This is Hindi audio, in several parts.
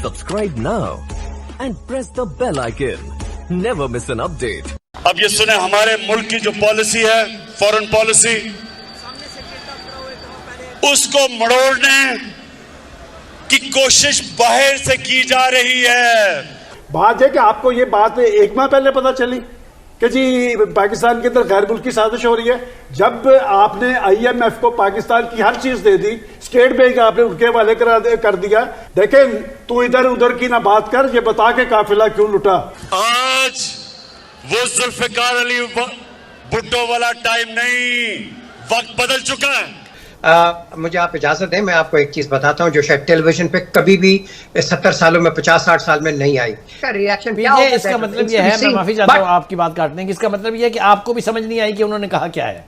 Subscribe now and press the bell icon. Never miss an update. अब ये सुने, हमारे मुल्क की जो पॉलिसी है, फॉरेन पॉलिसी, उसको मड़ोड़ने की कोशिश बाहर से की जा रही है। बात है कि आपको ये बात एक माह पहले पता चली कि जी पाकिस्तान के अंदर गैर मुल्की साजिश हो रही है। जब आपने IMF को पाकिस्तान की हर चीज दे दी, स्टेट बैंक आपने उनके हवाले कर दिया। देखें, तू इधर उधर की ना बात कर, ये बता के काफिला क्यों लुटा। आज वो जुल्फिकार अली भुट्टो वाला टाइम नहीं, वक्त बदल चुका है। मुझे आप इजाजत दें, मैं आपको एक चीज बताता हूं जो शायद टेलीविजन पे कभी भी 70 सालों में 50-60 साल में नहीं आई। रिएक्शन इसका मतलब ये है, मैं माफी चाहता हूं आपकी बात काटने की, इसका मतलब ये है कि आपको भी समझ नहीं आई कि उन्होंने कहा क्या है।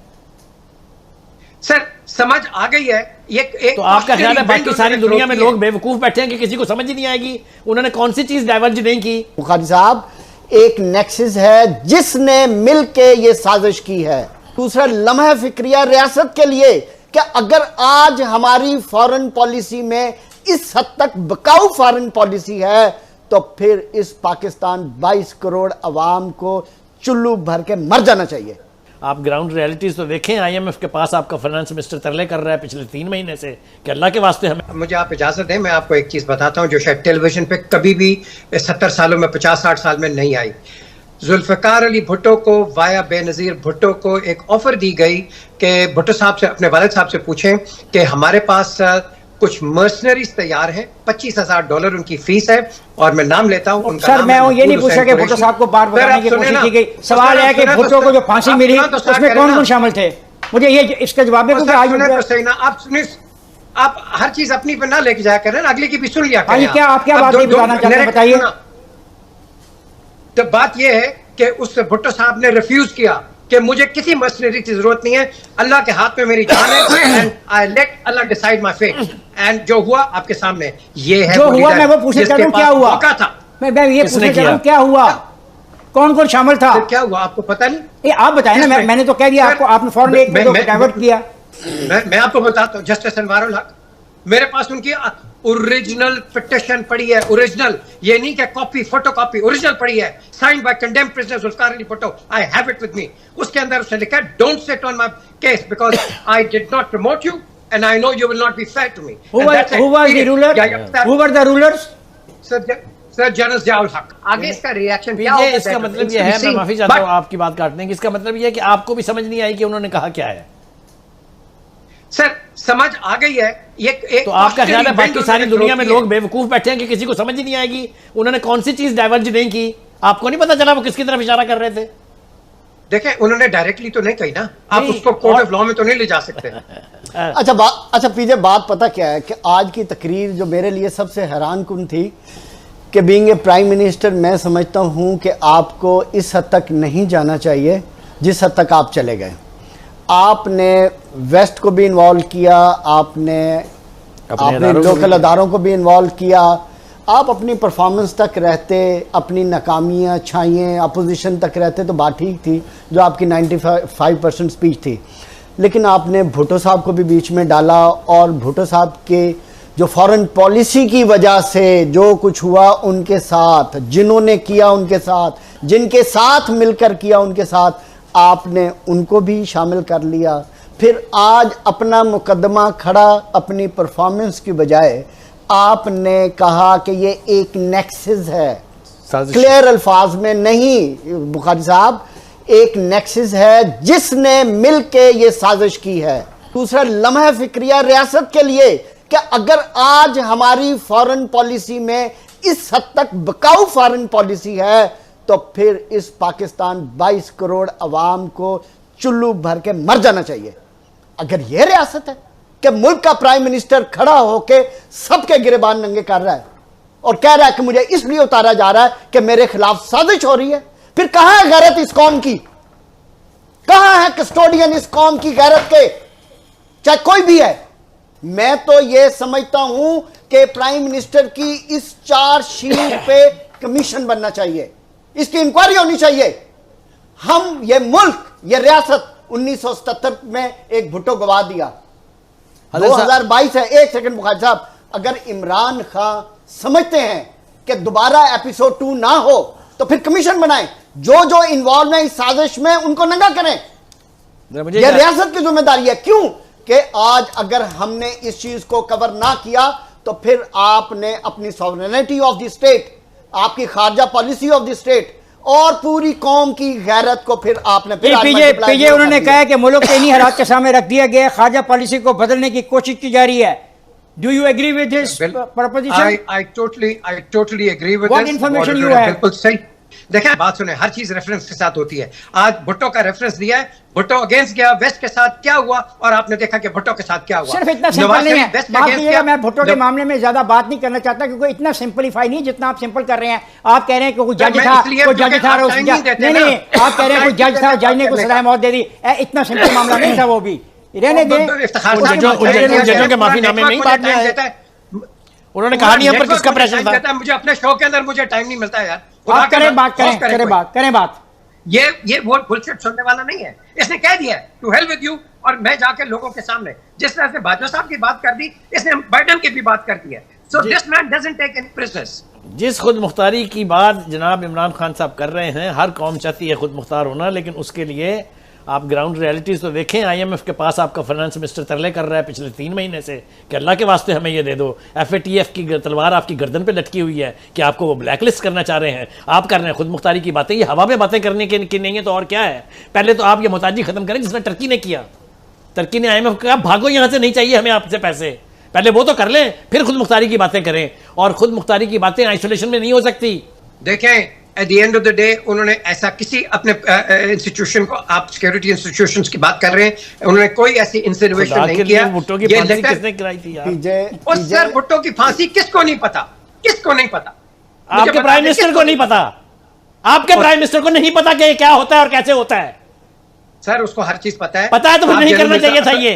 सर समझ आ गई है ये तो आपका ख्याल है बाकी सारी दुनिया में लोग बेवकूफ बैठे हैं कि किसी को समझ ही नहीं आएगी उन्होंने कौन सी चीज डाइवर्ज नहीं की। बुखारी साहब, एक नेक्सस है जिसने मिलके ये साजिश की है। दूसरा लम्हा फिक्रिया रियासत के लिए कि अगर आज हमारी फॉरेन पॉलिसी में इस हद तक बकाऊ फॉरेन पॉलिसी है तो फिर इस पाकिस्तान 22 करोड़ अवाम को चुल्लू भर के मर जाना चाहिए। आप ग्राउंड रियलिटीज तो देखें। IMF के पास आपका फाइनेंस मिनिस्टर तरले कर रहा है पिछले 3 महीने से कि अल्लाह के वास्ते हमें। मुझे आप इजाजत दें, मैं आपको एक चीज बताता हूं जो शायद टेलीविजन पे कभी भी 70 सालों में 50-60 साल में नहीं आई। जुल्फिकार अली भुट्टो को वाया बेनजीर भुट्टो को एक ऑफर दी गई कि भुट्टो साहब से, अपने वालिद साहब से पूछें कि हमारे पास कुछ मर्सनरीज तैयार हैं, $25,000 उनकी फीस है और मैं नाम लेता हूं उनका। सर मैं ये नहीं पूछा कि भुट्टो साहब को बात बताने की कोशिश की गई। सवाल है कि भुट्टो को जो फांसी मिली उसमें कौन कौन शामिल थे, मुझे ये इसका जवाब में आप सुनिए, आप हर चीज अपनी पर ना लेके जाया करें, अगले की भी सुन लिया करें। क्या आप क्या बात बताना चाहते हैं, बताइए। तो बात यह है कि उस भुट्टो साहब ने रिफ्यूज किया कि मुझे किसी मशीनरी की जरूरत नहीं है, अल्लाह के हाथ में मेरी जान है and I let Allah decide my fate. And जो हुआ आपके सामने ये है, जो हुआ मैं वो पूछना चाहता हूं, क्या हुआ था, मैं ये पूछना चाहता हूं क्या हुआ, कौन कौन शामिल था, क्या हुआ आपको पता नहीं? ये आप बताएं ना, मैंने तो कह दिया आपको, आपने फौरन एक डाइवर्ट किया। मैं आपको बताता हूं, जस्टिस अनवारुल हक, मेरे पास उनकी ओरिजिनल पिटिशन पड़ी है, ओरिजिनल, ये नहीं कि कॉपी फोटोकॉपी, ओरिजिनल पड़ी है, signed by condemned prisoner Zulfikar Ali Bhutto. I have it with me. उसके अंदर उसने लिखा है, don't sit on my case because I did not promote you and I know you will not be fair to me. Who were the rulers? Sir general Ziaul Haq. आगे इसका रिएक्शन क्या होगा? इसका मतलब ये है, मैं माफी चाहता हूं आपकी बात काटने की, इसका मतलब ये है कि आपको भी समझ नहीं आई कि उन्होंने कहा क्या है। सर समझ आ गई है ये तो आपका ख्याल है बाकी सारी दुनिया में लोग बेवकूफ बैठे हैं कि किसी को समझ ही नहीं आएगी उन्होंने कौन सी चीज डाइवर्ज नहीं की। आपको नहीं पता चला वो किसकी तरफ इशारा कर रहे थे? देखें, उन्होंने डायरेक्टली तो नहीं कही ना, आप उसको कोर्ट ऑफ लॉ में तो नहीं ले जा सकते। अच्छा पीजे, बात पता क्या है कि आज की तकरीर जो मेरे लिए सबसे हैरान कुन थी कि बीइंग ए प्राइम मिनिस्टर मैं समझता हूं कि आपको इस हद तक नहीं जाना चाहिए जिस हद तक आप चले गए। आपने वेस्ट को भी इन्वॉल्व किया, आपने लोकल अदारों को भी इन्वॉल्व किया, आप अपनी परफॉर्मेंस तक रहते, अपनी नाकामियाँ छाइयाँ अपोजिशन तक रहते तो बात ठीक थी, जो आपकी 95% स्पीच थी। लेकिन आपने भुट्टो साहब को भी बीच में डाला और भुट्टो साहब के जो फॉरेन पॉलिसी की वजह से जो कुछ हुआ उनके साथ, जिन्होंने किया उनके साथ, जिनके साथ मिलकर किया उनके साथ, आपने उनको भी शामिल कर लिया। फिर आज अपना मुकदमा खड़ा अपनी परफॉर्मेंस की बजाय आपने कहा कि ये एक नेक्सस है। क्लियर अल्फाज में नहीं बुखारी साहब, एक नेक्सस है जिसने मिलके ये साजिश की है। दूसरा लम्हा फिक्रिया रियासत के लिए कि अगर आज हमारी फॉरेन पॉलिसी में इस हद तक बकाऊ फॉरेन पॉलिसी है तो फिर इस पाकिस्तान 22 करोड़ अवाम को चुल्लू भर के मर जाना चाहिए। अगर यह रियासत है कि मुल्क का प्राइम मिनिस्टर खड़ा होकर सबके गिरेबान नंगे कर रहा है और कह रहा है कि मुझे इसलिए उतारा जा रहा है कि मेरे खिलाफ साजिश हो रही है, फिर कहां है गैरत इस कौम की? कहां है कस्टोडियन इस कौम की गैरत के? चाहे कोई भी है। मैं तो यह समझता हूं कि प्राइम मिनिस्टर की इस चार्जशीट पे कमीशन बनना चाहिए, इसकी इंक्वायरी होनी चाहिए। हम ये मुल्क, ये रियासत 1977 में एक भुट्टो गवा दिया, 2022 है। एक सेकंड बुखारी साहब, अगर इमरान खान समझते हैं कि दोबारा एपिसोड 2 ना हो तो फिर कमीशन बनाएं, जो जो इन्वॉल्व है इस साजिश में उनको नंगा करें। यह रियासत की जिम्मेदारी है। क्यों कि आज अगर हमने इस चीज को कवर ना किया तो फिर आपने अपनी सॉवरेनिटी ऑफ द स्टेट, आपकी खारजा पॉलिसी ऑफ द स्टेट और पूरी कौम की गैरत को फिर आपने पीजे उन्होंने कहा कि मुल्क के इन्हीं हालात के सामने रख दिया गया, खारजा पॉलिसी को बदलने की कोशिश की जा रही है। Do you agree with this proposition? I totally agree with What this. information you have? बिल्कुल सही। देखिए बात सुने, हर चीज रेफरेंस के साथ होती है। आज भुट्टो का रेफरेंस दिया है, भुट्टो अगेंस्ट गया, वेस्ट के साथ क्या हुआ और आपने देखा कि भुट्टो के साथ क्या हुआ। सिर्फ इतना सिंपल नहीं है। माफ कीजिएगा, मैं भुट्टो के मामले में ज्यादा बात नहीं करना चाहता क्योंकि इतना सिंपलीफाई नहीं जितना आप सिंपल कर रहे हैं। आप कह रहे हैं कि कोई जज था, नहीं आप कह रहे हैं कोई जज था, जज ने कोई सजा मौत दे दी। इतना सिंपल मामला नहीं था वो भी। रहने दें, जजों के माफीनामे में बात नहीं है। उन्होंने कहा नहीं, हम पर किसका प्रेशर था? मुझे अपने शो के अंदर मुझे टाइम नहीं मिलता यार। आप करें बात। ये वो बुलशिट सुनने वाला नहीं है। इसने कह दिया टू हेल विद यू, और मैं जाके लोगों के सामने जिस तरह से बाजवा साहब की बात कर दी, इसने बाइडेन की भी बात कर दी है। So this man doesn't take any prisoners. जिस खुद मुख्तारी की बात जनाब इमरान खान साहब कर रहे हैं, हर कौम चाहती है खुद मुख्तार होना, लेकिन उसके लिए आप ग्राउंड रियलिटीज तो देखें। IMF के पास आपका फाइनेंस मिनिस्टर तरले कर रहा है पिछले 3 महीने से कि अल्लाह के वास्ते हमें ये दे दो। FATF की तलवार आपकी गर्दन पे लटकी हुई है कि आपको वो ब्लैकलिस्ट करना चाह रहे हैं। आप कर रहे हैं खुद मुख्तारी की बातें, ये हवा में बातें करने की नहीं है तो और क्या है। पहले तो आप ये मोहताजी खत्म करें जिसने टर्की ने किया। टर्की ने IMF कहा भागो यहाँ से, नहीं चाहिए हमें आपसे पैसे। पहले वो तो कर लें, फिर खुद मुख्तारी की बातें करें। और खुद मुख्तारी की बातें आइसोलेशन में नहीं हो सकती। देखें, at the end of the day उन्होंने ऐसा किसी अपने इंस्टीट्यूशन को, आप सिक्योरिटी इंस्टीट्यूशंस की बात कर रहे हैं, उन्होंने कोई ऐसी इंसिनुएशन नहीं किया। भुट्टो की फांसी किसने कराई थी यार? और सर भुट्टो की फांसी किसको नहीं पता? किसको नहीं पता? आपके प्राइम मिनिस्टर को नहीं पता? आपके प्राइम मिनिस्टर को नहीं पता कि क्या होता है और कैसे होता है? सर उसको हर चीज पता है। पता है तो फिर नहीं करना चाहिए था ये।